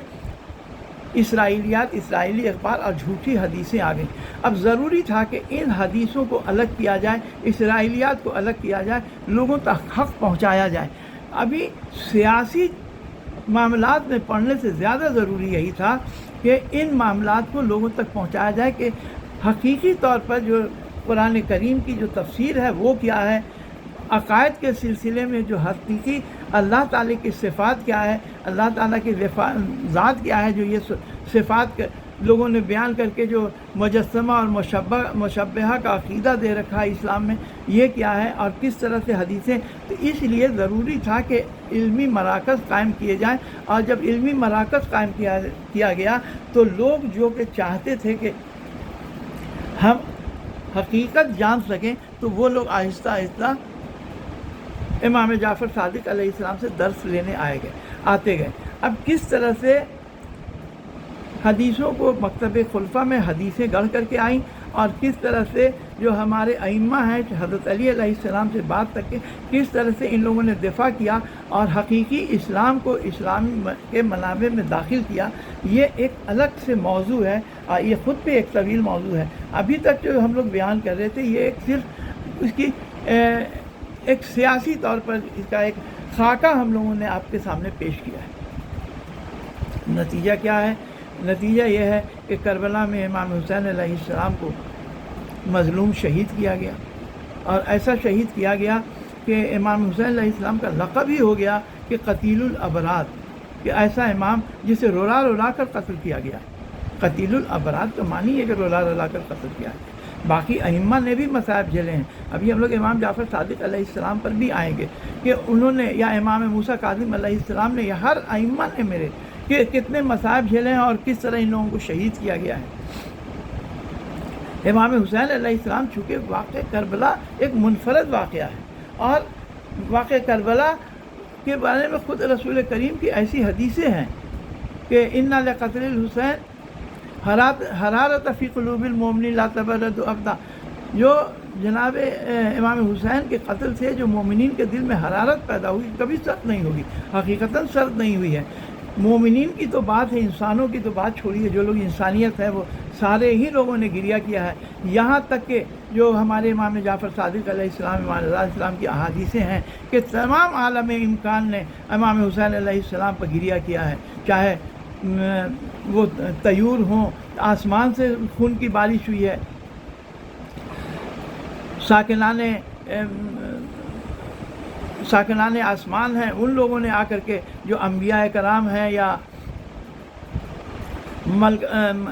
اسرائیلیات، اسرائیلی اخبار اور جھوٹی حدیثیں آ گئیں۔ اب ضروری تھا کہ ان حدیثوں کو الگ کیا جائے، اسرائیلیات کو الگ کیا جائے، لوگوں تک حق پہنچایا جائے۔ ابھی سیاسی معاملات میں پڑھنے سے زیادہ ضروری یہی تھا کہ ان معاملات کو لوگوں تک پہنچایا جائے کہ حقیقی طور پر جو قرآن کریم کی جو تفسیر ہے وہ کیا ہے، عقائد کے سلسلے میں جو حقیقی اللہ تعالیٰ کی صفات کیا ہے، اللہ تعالیٰ کی ذات کیا ہے، جو یہ صفات لوگوں نے بیان کر کے جو مجسمہ اور مشبہہ کا عقیدہ دے رکھا ہے اسلام میں، یہ کیا ہے اور کس طرح سے حدیثیں۔ تو اس لیے ضروری تھا کہ علمی مراکز قائم کیے جائیں، اور جب علمی مراکز قائم کیا گیا تو لوگ جو کہ چاہتے تھے کہ ہم حقیقت جان سکیں تو وہ لوگ آہستہ آہستہ امام جعفر صادق علیہ السلام سے درس لینے آتے گئے۔ اب کس طرح سے حدیثوں کو مکتب خلفہ میں حدیثیں گڑھ کر کے آئیں، اور کس طرح سے جو ہمارے ائمہ ہیں حضرت علی علیہ السلام سے بات تک کے کس طرح سے ان لوگوں نے دفاع کیا اور حقیقی اسلام کو اسلام کے منابع میں داخل کیا، یہ ایک الگ سے موضوع ہے، اور یہ خود پہ ایک طویل موضوع ہے۔ ابھی تک جو ہم لوگ بیان کر رہے تھے یہ ایک صرف اس کی ایک سیاسی طور پر اس کا ایک خاکہ ہم لوگوں نے آپ کے سامنے پیش کیا ہے۔ نتیجہ کیا ہے؟ نتیجہ یہ ہے کہ کربلا میں امام حسین علیہ السلام کو مظلوم شہید کیا گیا، اور ایسا شہید کیا گیا کہ امام حسین علیہ السلام کا لقب ہی ہو گیا کہ قتیل الابرار، کہ ایسا امام جسے رولا رولا کر قتل کیا گیا۔ قتیل الابرار تو معنی ہے کہ رولا رولا کر قتل کیا ہے۔ باقی ائمہ نے بھی مصائب جھیلے ہیں، ابھی ہم لوگ امام جعفر صادق علیہ السلام پر بھی آئیں گے کہ انہوں نے، یا امام موسیٰ کاظم علیہ السلام نے، یا ہر ائمہ نے میرے کہ کتنے مصائب جھیلے ہیں اور کس طرح ان لوگوں کو شہید کیا گیا ہے۔ امام حسین علیہ السلام چونکہ واقعہ کربلا ایک منفرد واقعہ ہے، اور واقعہ کربلا کے بارے میں خود رسول کریم کی ایسی حدیثیں ہیں کہ اِنَّ لِقَتْلِ الحسین حرارت فی قلوب المؤمنین لا تبرد ابدا، جو جناب امام حسین کے قتل سے جو مومنین کے دل میں حرارت پیدا ہوئی کبھی سرد نہیں ہوگی، حقیقتاً سرد نہیں ہوئی ہے۔ مومنین کی تو بات ہے، انسانوں کی تو بات چھوڑیے، جو لوگ انسانیت ہے وہ سارے ہی لوگوں نے گریہ کیا ہے، یہاں تک کہ جو ہمارے امام جعفر صادق علیہ السلام، امام رضا علیہ السلام کی احادیثیں ہیں کہ تمام عالم امکان نے امام حسین علیہ السلام پر گریہ کیا ہے، چاہے وہ طیور ہوں، آسمان سے خون کی بارش ہوئی ہے، ساکنان آسمان ہیں، ان لوگوں نے آ کر کے جو انبیاء کرام ہیں یا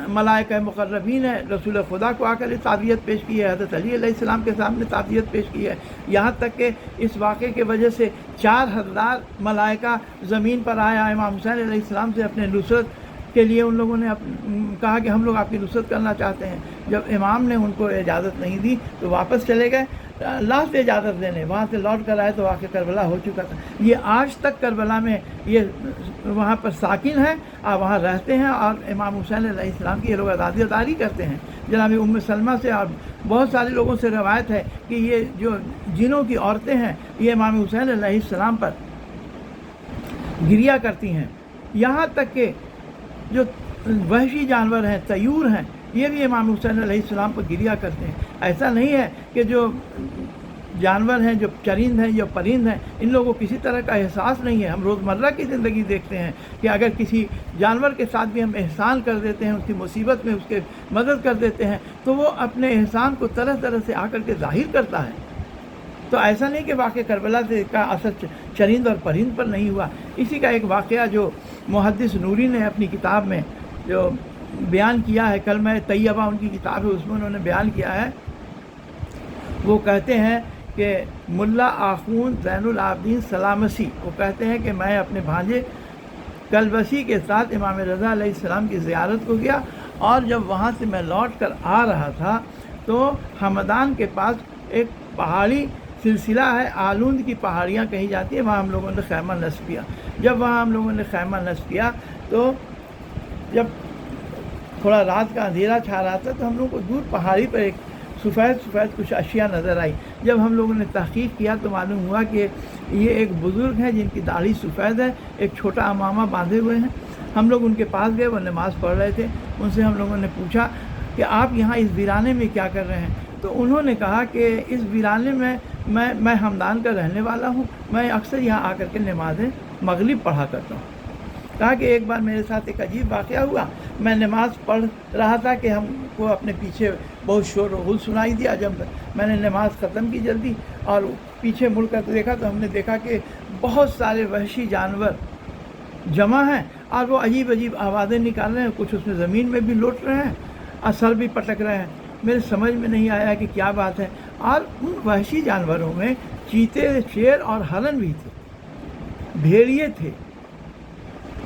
ملائکہ مقربین ہیں، رسول خدا کو آ کر تعزیت پیش کی ہے، حضرت علی علیہ السلام کے سامنے تعزیت پیش کی ہے، یہاں تک کہ اس واقعے کی وجہ سے 4000 ملائکہ زمین پر آیا امام حسین علیہ السلام سے اپنے نصرت کے لیے، ان لوگوں نے کہا کہ ہم لوگ آپ کی نصرت کرنا چاہتے ہیں۔ جب امام نے ان کو اجازت نہیں دی تو واپس چلے گئے، لاسٹ اجازت دینے، وہاں سے لوٹ کر آئے تو واقع کربلا ہو چکا تھا۔ یہ آج تک کربلا میں یہ وہاں پر ساکن ہیں اور وہاں رہتے ہیں، اور امام حسین علیہ السلام کی یہ لوگ عزاداری کرتے ہیں۔ جناب ام سلمہ سے اور بہت سارے لوگوں سے روایت ہے کہ یہ جو جنوں کی عورتیں ہیں یہ امام حسین علیہ السلام پر گریہ کرتی ہیں، یہاں تک کہ جو وحشی جانور ہیں، طیور ہیں، یہ بھی امام حسین علیہ السلام پر گریہ کرتے ہیں۔ ایسا نہیں ہے کہ جو جانور ہیں، جو چرند ہیں، جو پرند ہیں، ان لوگوں کو کسی طرح کا احساس نہیں ہے۔ ہم روزمرہ کی زندگی دیکھتے ہیں کہ اگر کسی جانور کے ساتھ بھی ہم احسان کر دیتے ہیں، اس کی مصیبت میں اس کے مدد کر دیتے ہیں، تو وہ اپنے احسان کو طرح طرح سے آ کر کے ظاہر کرتا ہے۔ تو ایسا نہیں کہ واقعہ کربلا سے کا اثر چرند اور پرند پر نہیں ہوا۔ اسی کا ایک واقعہ جو محدث نوری نے اپنی کتاب میں جو بیان کیا ہے، کلمہ طیبہ ان کی کتاب ہے، اس میں انہوں نے بیان کیا ہے، وہ کہتے ہیں کہ ملا آخون زین العابدین سلامسی، وہ کہتے ہیں کہ میں اپنے بھانجے کلبسی کے ساتھ امام رضا علیہ السلام کی زیارت کو گیا، اور جب وہاں سے میں لوٹ کر آ رہا تھا تو ہمدان کے پاس ایک پہاڑی سلسلہ ہے، آلوند کی پہاڑیاں کہی جاتی ہیں، وہاں ہم لوگوں نے خیمہ نصب کیا۔ جب وہاں ہم لوگوں نے خیمہ نصب کیا تو جب تھوڑا رات کا اندھیرا چھا رہا تھا تو ہم لوگوں کو دور پہاڑی پر ایک سفید کچھ اشیاء نظر آئی۔ جب ہم لوگوں نے تحقیق کیا تو معلوم ہوا کہ یہ ایک بزرگ ہیں جن کی داڑھی سفید ہے، ایک چھوٹا امامہ باندھے ہوئے ہیں۔ ہم لوگ ان کے پاس گئے، وہ نماز پڑھ رہے تھے۔ ان سے ہم لوگوں نے پوچھا کہ آپ یہاں اس ویرانے میں کیا کر رہے ہیں؟ تو انہوں نے کہا کہ اس ویرانے میں میں ہمدان کا رہنے والا ہوں، میں اکثر یہاں آ کر کے نماز مغرب پڑھا کرتا ہوں۔ کہا کہ ایک بار میرے ساتھ ایک عجیب واقعہ ہوا، میں نماز پڑھ رہا تھا کہ ہم کو اپنے پیچھے بہت شور و غل سنائی دیا۔ جب میں نے نماز ختم کی جلدی اور پیچھے مڑ کر دیکھا تو ہم نے دیکھا کہ بہت سارے وحشی جانور جمع ہیں اور وہ عجیب آوازیں نکال رہے ہیں، کچھ اس میں زمین میں بھی لوٹ رہے ہیں اور سر بھی پٹک رہے ہیں۔ میرے سمجھ میں نہیں آیا کہ کیا بات ہے، اور ان وحشی جانوروں میں چیتے، شیر اور ہرن بھی تھے، بھیڑیے تھے۔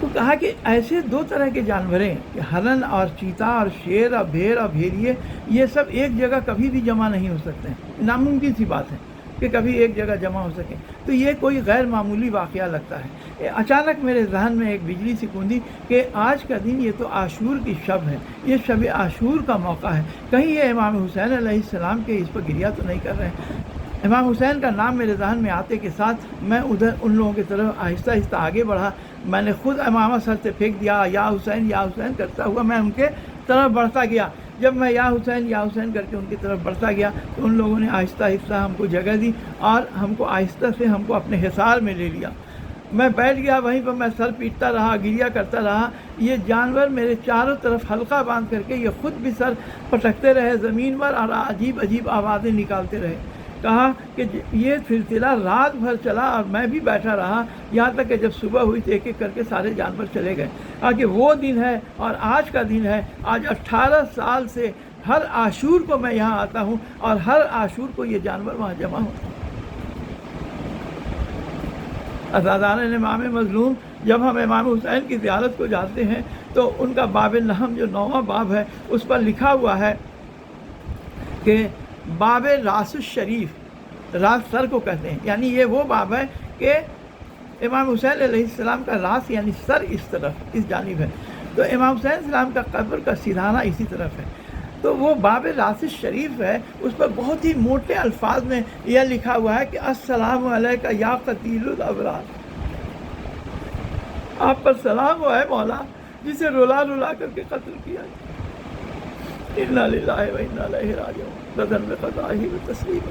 تو کہا کہ ایسے دو طرح کے جانور ہیں کہ ہرن اور چیتا اور شیر اور بھیڑ اور بھیڑیے، یہ سب ایک جگہ کبھی بھی جمع نہیں ہو سکتے ہیں، ناممکن سی بات ہے کہ کبھی ایک جگہ جمع ہو سکے۔ تو یہ کوئی غیر معمولی واقعہ لگتا ہے۔ اچانک میرے ذہن میں ایک بجلی سی گوندی کہ آج کا دن یہ تو عاشور کی شب ہے، یہ شب عاشور کا موقع ہے، کہیں یہ امام حسین علیہ السلام کے اس پر گریہ تو نہیں کر رہے ہیں۔ امام حسین کا نام میرے ذہن میں آتے کے ساتھ میں ادھر ان لوگوں کی طرف آہستہ آگے بڑھا۔ میں نے خود امامہ سر سے پھینک دیا، یا حسین کرتا ہوا میں ان کے طرف بڑھتا گیا۔ جب میں یا حسین کر کے ان کی طرف بڑھتا گیا تو ان لوگوں نے آہستہ ہم کو جگہ دی اور ہم کو آہستہ سے ہم کو اپنے حصار میں لے لیا۔ میں بیٹھ گیا، وہیں پر میں سر پیٹتا رہا، گریہ کرتا رہا۔ یہ جانور میرے چاروں طرف حلقہ باندھ کر کے یہ خود بھی سر پٹکتے رہے زمین پر اور عجیب آوازیں نکالتے رہے۔ کہا کہ یہ سلسلہ رات بھر چلا اور میں بھی بیٹھا رہا، یہاں تک کہ جب صبح ہوئی تو ایک کر کے سارے جانور چلے گئے۔ کہا کہ وہ دن ہے اور آج کا دن ہے، آج 18 سال سے ہر عاشور کو میں یہاں آتا ہوں اور ہر عاشور کو یہ جانور وہاں جمع ہوتا ہے۔ عزادارِ امام مظلوم، جب ہم امام حسین کی زیارت کو جاتے ہیں تو ان کا باب نہم جو 9واں باب ہے اس پر لکھا ہوا ہے کہ باب راس الشریف، راس سر کو کہتے ہیں، یعنی یہ وہ باب ہے کہ امام حسین علیہ السلام کا راس یعنی سر اس طرف اس جانب ہے، تو امام حسین السلام کا قبر کا سیدھانہ اسی طرف ہے، تو وہ باب راس الشریف ہے۔ اس پر بہت ہی موٹے الفاظ میں یہ لکھا ہوا ہے کہ السلام علیکہ یا قتیل الابرار، آپ پر سلام ہو اے مولا جسے رلا کر کے قتل کیا گیا۔ انا للہ و انا الیہ راجعون، بدن میں قضاء ہی و تسلیم۔